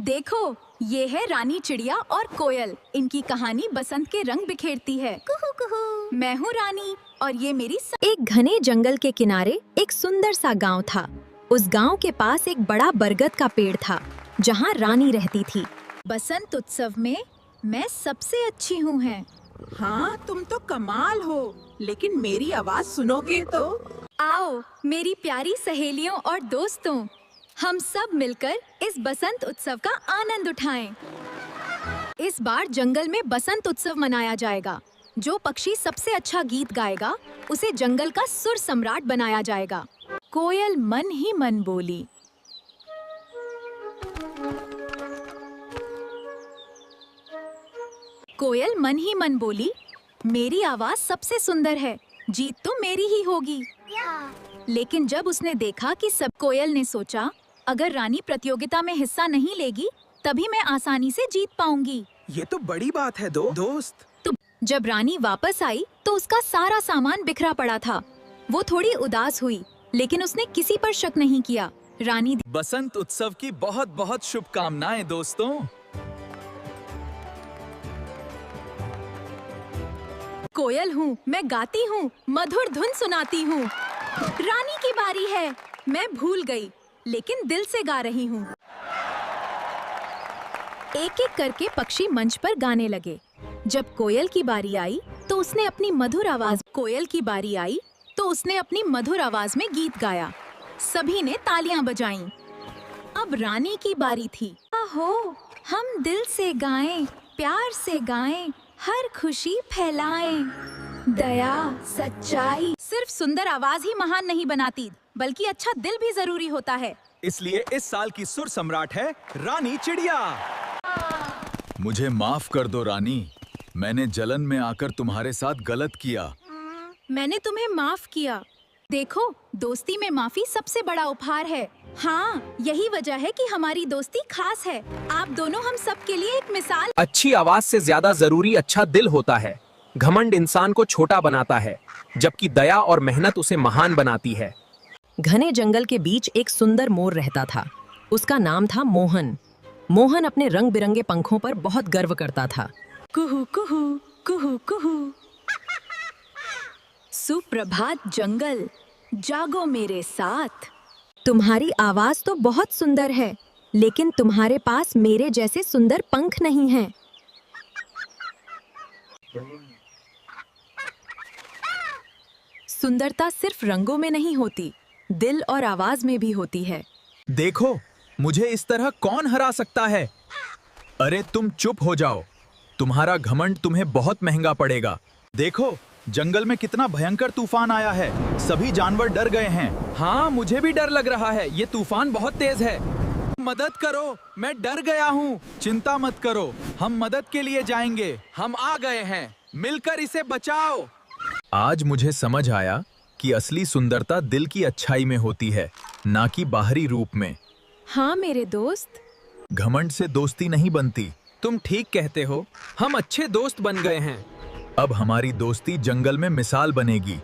देखो, ये है रानी चिड़िया और कोयल। इनकी कहानी बसंत के रंग बिखेरती है। कुहू कुहू। मैं हूँ रानी और ये मेरी एक घने जंगल के किनारे एक सुंदर सा गांव था। उस गांव के पास एक बड़ा बरगद का पेड़ था, जहां रानी रहती थी। बसंत उत्सव में मैं सबसे अच्छी हूँ है। हाँ, तुम तो कमाल हो, लेकिन मेरी आवाज सुनोगे तो? आओ मेरी प्यारी सहेलियों और दोस्तों, हम सब मिलकर इस बसंत उत्सव का आनंद उठाएं। इस बार जंगल में बसंत उत्सव मनाया जाएगा। जो पक्षी सबसे अच्छा गीत गाएगा, उसे जंगल का सुर सम्राट बनाया जाएगा। कोयल मन ही मन बोली, कोयल मन ही मन बोली, मेरी आवाज सबसे सुंदर है, जीत तो मेरी ही होगी। लेकिन जब उसने देखा कि सब, कोयल ने सोचा, अगर रानी प्रतियोगिता में हिस्सा नहीं लेगी, तभी मैं आसानी से जीत पाऊंगी। ये तो बड़ी बात है दोस्त। तो जब रानी वापस आई तो उसका सारा सामान बिखरा पड़ा था। वो थोड़ी उदास हुई, लेकिन उसने किसी पर शक नहीं किया। रानी बसंत उत्सव की बहुत बहुत शुभकामनाएं दोस्तों। कोयल हूँ, मैं गाती हूँ, मधुर धुन सुनाती हूँ। रानी की बारी है। मैं भूल गई, लेकिन दिल से गा रही हूँ। एक एक करके पक्षी मंच पर गाने लगे। जब कोयल की बारी आई तो उसने अपनी मधुर आवाज में गीत गाया। सभी ने तालियां बजाईं। अब रानी की बारी थी। आहो, हम दिल से गाएं, प्यार से गाएं, हर खुशी फैलाएं। दया, सच्चाई। सिर्फ सुंदर आवाज ही महान नहीं बनाती, बल्कि अच्छा दिल भी जरूरी होता है। इसलिए इस साल की सुर सम्राट है रानी चिड़िया। मुझे माफ कर दो रानी, मैंने जलन में आकर तुम्हारे साथ गलत किया। मैंने तुम्हें माफ किया। देखो, दोस्ती में माफी सबसे बड़ा उपहार है। हाँ, यही वजह है कि हमारी दोस्ती खास है। आप दोनों हम सब के लिए एक मिसाल। अच्छी आवाज से ज्यादा जरूरी अच्छा दिल होता है। घमंड इंसान को छोटा बनाता है, जबकि दया और मेहनत उसे महान बनाती है। घने जंगल के बीच एक सुंदर मोर रहता था। उसका नाम था मोहन। मोहन अपने रंग बिरंगे पंखों पर बहुत गर्व करता था। कुहू कुहू, कुहू कुहू। सुप्रभात जंगल, जागो मेरे साथ। तुम्हारी आवाज तो बहुत सुंदर है, लेकिन तुम्हारे पास मेरे जैसे सुंदर पंख नहीं हैं। सुंदरता सिर्फ रंगों में नहीं होती, दिल और आवाज में भी होती है। देखो, मुझे इस तरह कौन हरा सकता है? अरे तुम चुप हो जाओ, तुम्हारा घमंड तुम्हें बहुत महंगा पड़ेगा। देखो, जंगल में कितना भयंकर तूफान आया है, सभी जानवर डर गए हैं। हाँ, मुझे भी डर लग रहा है, ये तूफान बहुत तेज है। मदद करो, मैं डर गया हूँ। चिंता मत करो, हम मदद के लिए जाएंगे। हम आ गए हैं, मिलकर इसे बचाओ। आज मुझे समझ आया कि असली सुंदरता दिल की अच्छाई में होती है, ना कि बाहरी रूप में। हाँ मेरे दोस्त, घमंड से दोस्ती नहीं बनती। तुम ठीक कहते हो, हम अच्छे दोस्त बन गए हैं। अब हमारी दोस्ती जंगल में मिसाल बनेगी।